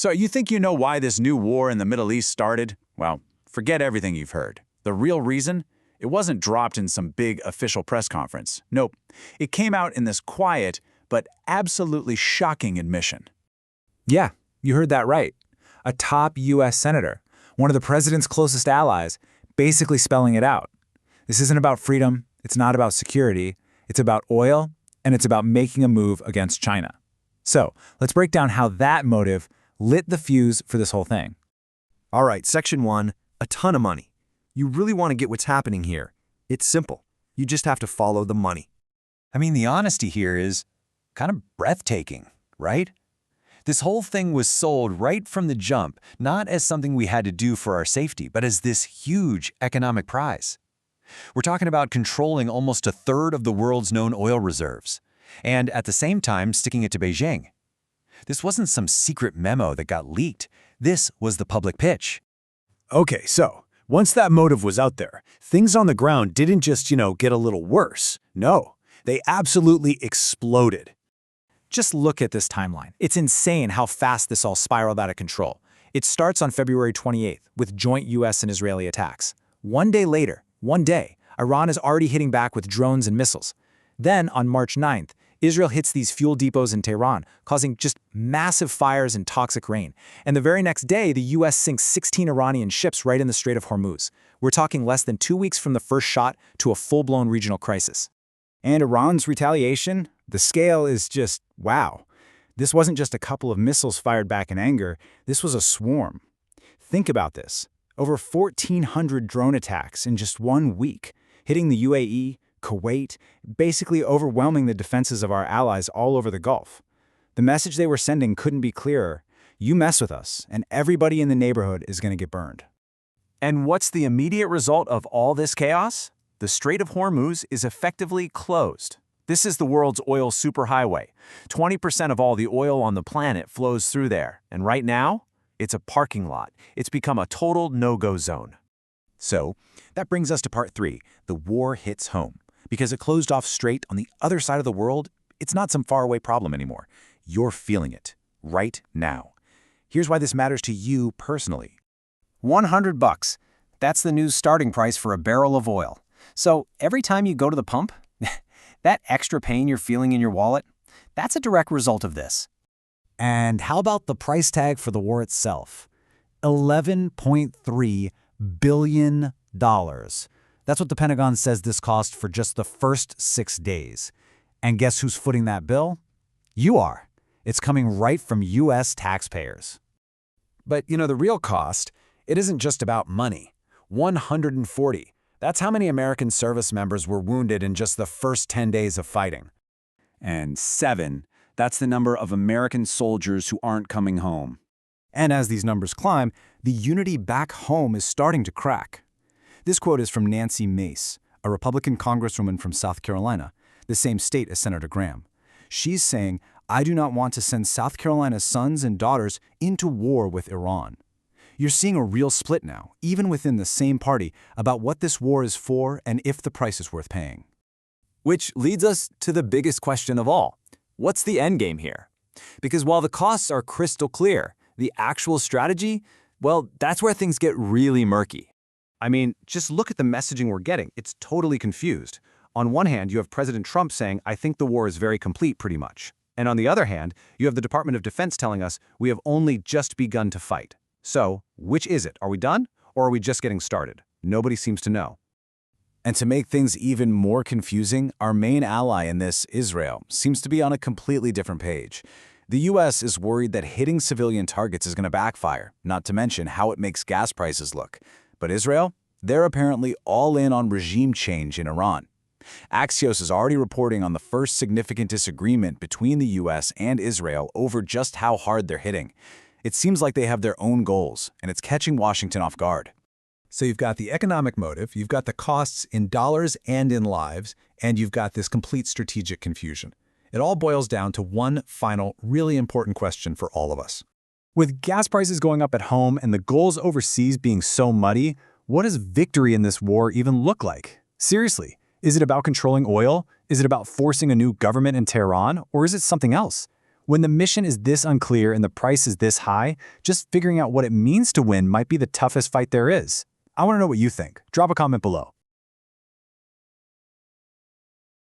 So you think you know why this new war in the Middle East started? Well, forget everything you've heard. The real reason? It wasn't dropped in some big official press conference. Nope. It came out in this quiet but absolutely shocking admission. Yeah, you heard that right. A top U.S. senator, one of the president's closest allies, basically spelling it out. This isn't about freedom, it's not about security, it's about oil, and it's about making a move against China. So, let's break down how that motive lit the fuse for this whole thing. All right, Section 1, a ton of money. You really want to get what's happening here. It's simple. You just have to follow the money. I mean, the honesty here is kind of breathtaking, right? This whole thing was sold right from the jump, not as something we had to do for our safety, but as this huge economic prize. We're talking about controlling almost a third of the world's known oil reserves, and at the same time sticking it to Beijing. This wasn't some secret memo that got leaked. This was the public pitch. Okay, so once that motive was out there, things on the ground didn't just, get a little worse. No, they absolutely exploded. Just look at this timeline. It's insane how fast this all spiraled out of control. It starts on February 28th with joint U.S. and Israeli attacks. One day later, Iran is already hitting back with drones and missiles. Then, on March 9th, Israel hits these fuel depots in Tehran, causing just massive fires and toxic rain. And the very next day, the U.S. sinks 16 Iranian ships right in the Strait of Hormuz. We're talking less than 2 weeks from the first shot to a full-blown regional crisis. And Iran's retaliation? The scale is just, wow. This wasn't just a couple of missiles fired back in anger, this was a swarm. Think about this. Over 1,400 drone attacks in just 1 week, hitting the UAE, Kuwait, basically overwhelming the defenses of our allies all over the Gulf. The message they were sending couldn't be clearer. You mess with us, and everybody in the neighborhood is going to get burned. And what's the immediate result of all this chaos? The Strait of Hormuz is effectively closed. This is the world's oil superhighway. 20% of all the oil on the planet flows through there, and right now, it's a parking lot. It's become a total no-go zone. So, that brings us to part 3. The war hits home. Because it closed off Strait on the other side of the world, it's not some faraway problem anymore. You're feeling it right now. Here's why this matters to you personally. $100. That's the new starting price for a barrel of oil. So every time you go to the pump, that extra pain you're feeling in your wallet, that's a direct result of this. And how about the price tag for the war itself? $11.3 billion. That's what the Pentagon says this cost for just the first 6 days. And guess who's footing that bill? You are. It's coming right from U.S. taxpayers. But, the real cost, it isn't just about money. 140. That's how many American service members were wounded in just the first 10 days of fighting. And 7, that's the number of American soldiers who aren't coming home. And as these numbers climb, the unity back home is starting to crack. This quote is from Nancy Mace, a Republican congresswoman from South Carolina, the same state as Senator Graham. She's saying, "I do not want to send South Carolina's sons and daughters into war with Iran." You're seeing a real split now, even within the same party, about what this war is for and if the price is worth paying. Which leads us to the biggest question of all. What's the end game here? Because while the costs are crystal clear, the actual strategy, well, that's where things get really murky. I mean, just look at the messaging we're getting. It's totally confused. On one hand, you have President Trump saying, "I think the war is very complete," pretty much. And on the other hand, you have the Department of Defense telling us, "We have only just begun to fight." So, which is it? Are we done, or are we just getting started? Nobody seems to know. And to make things even more confusing, our main ally in this, Israel, seems to be on a completely different page. The U.S. is worried that hitting civilian targets is going to backfire, not to mention how it makes gas prices look. But Israel? They're apparently all in on regime change in Iran. Axios is already reporting on the first significant disagreement between the U.S. and Israel over just how hard they're hitting. It seems like they have their own goals, and it's catching Washington off guard. So you've got the economic motive, you've got the costs in dollars and in lives, and you've got this complete strategic confusion. It all boils down to one final, really important question for all of us. With gas prices going up at home and the goals overseas being so muddy, what does victory in this war even look like? Seriously, is it about controlling oil? Is it about forcing a new government in Tehran? Or is it something else? When the mission is this unclear and the price is this high, just figuring out what it means to win might be the toughest fight there is. I want to know what you think. Drop a comment below.